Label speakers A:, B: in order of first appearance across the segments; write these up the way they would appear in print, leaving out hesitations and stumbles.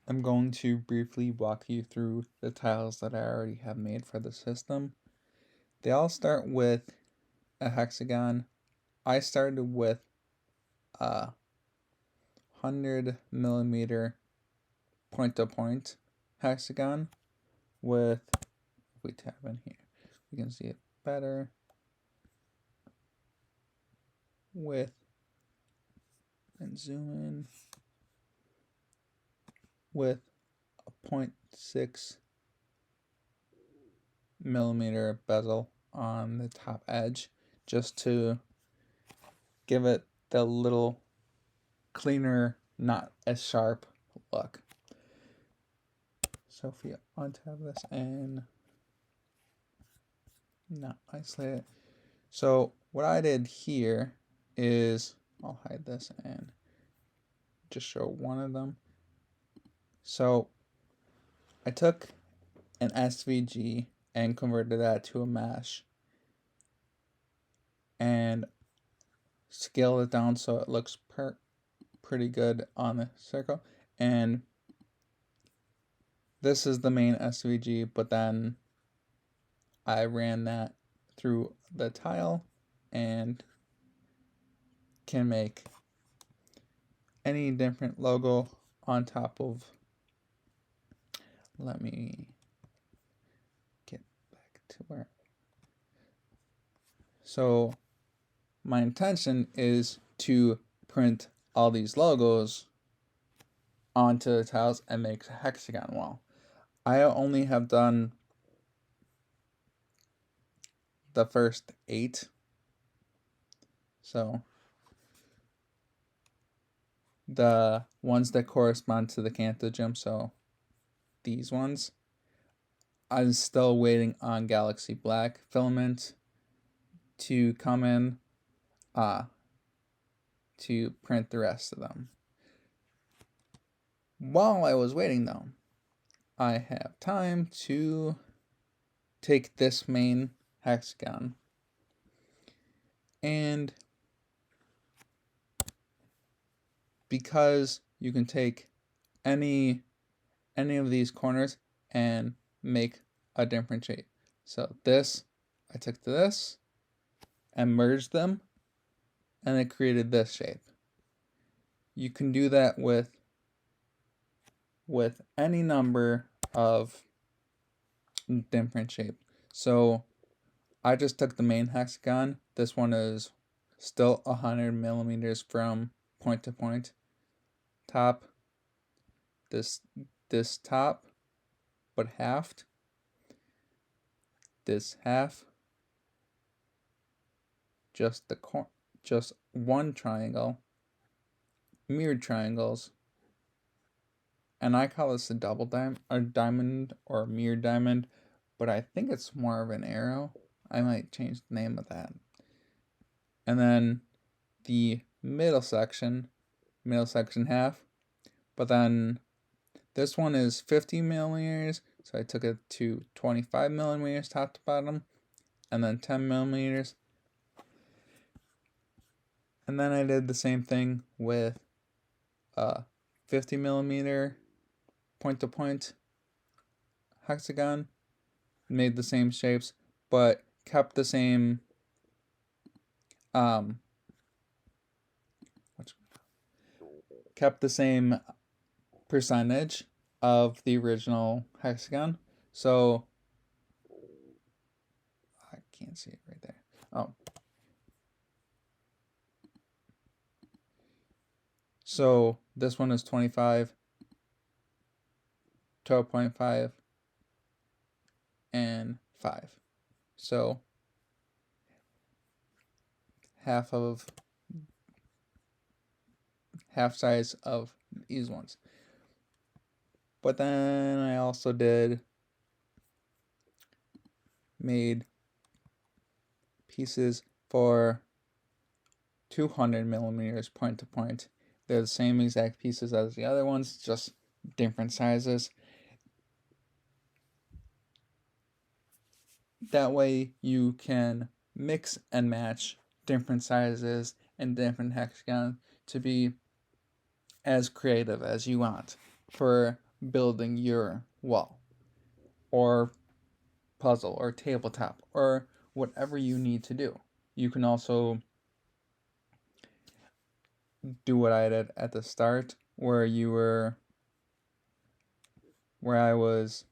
A: I'm going to briefly walk you through the tiles that I already have made for the system. They all start with a hexagon. I started with a 100 millimeter point to point hexagon with, if we tap in here, we can see it better with, and zoom in, with a 0.6 millimeter bezel on the top edge, just to give it the little cleaner, not as sharp look. So if we untap this and not isolate it. So what I did here is, I'll hide this and just show one of them. So I took an SVG and converted that to a mesh and scaled it down so it looks pretty good on the circle. And this is the main SVG, but then I ran that through the tile and can make any different logo on top of, let me get back to where. So my intention is to print all these logos onto the tiles and make a hexagon wall. I only have done the first 8. So the ones that correspond to the Kanto gym, so these ones, I'm still waiting on Galaxy Black filament to come in to print the rest of them. While I was waiting though, I have time to take this main hexagon and because you can take any of these corners and make a different shape. So this, I took this and merged them and it created this shape. You can do that with any number of different shapes. So I just took the main hexagon. This one is still 100 millimeters from point to point. Top, this top, but halved. This half, just one triangle, mirrored triangles, and I call this a double diamond or mirrored diamond, but I think it's more of an arrow. I might change the name of that. And then the middle section half, but then this one is 50 millimeters, so I took it to 25 millimeters top to bottom, and then 10 millimeters. And then I did the same thing with a 50 millimeter point to point hexagon, made the same shapes, but kept the same percentage of the original hexagon. So I can't see it right there. Oh. So this one is 25, 12.5, and 5. So half size of these ones. But then I also made pieces for 200 millimeters point to point. They're the same exact pieces as the other ones, just different sizes. That way you can mix and match different sizes and different hexagons to be as creative as you want for building your wall or puzzle or tabletop or whatever you need to do. You can also do what I did at the start, where I was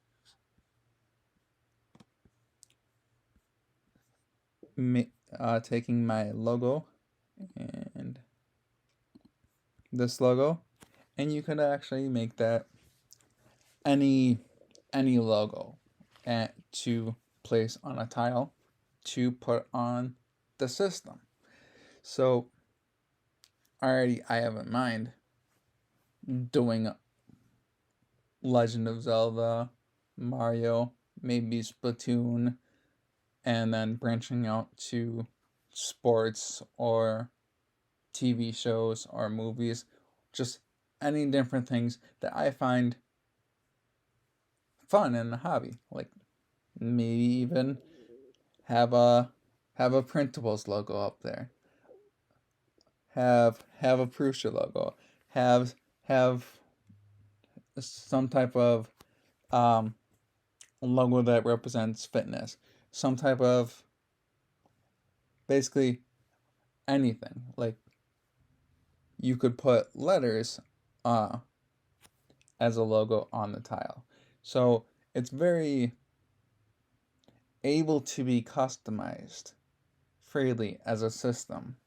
A: taking my logo and this logo, and you could actually make that any logo to place on a tile to put on the system. So already I have in mind doing Legend of Zelda, Mario, maybe Splatoon, and then branching out to sports or TV shows or movies, just any different things that I find fun in a hobby. Like maybe even have a printables logo up there. Have a Prusa logo. Have some type of um, logo that represents fitness. Some type of basically anything. Like you could put letters uh, as a logo on the tile. So it's very able to be customized freely as a system.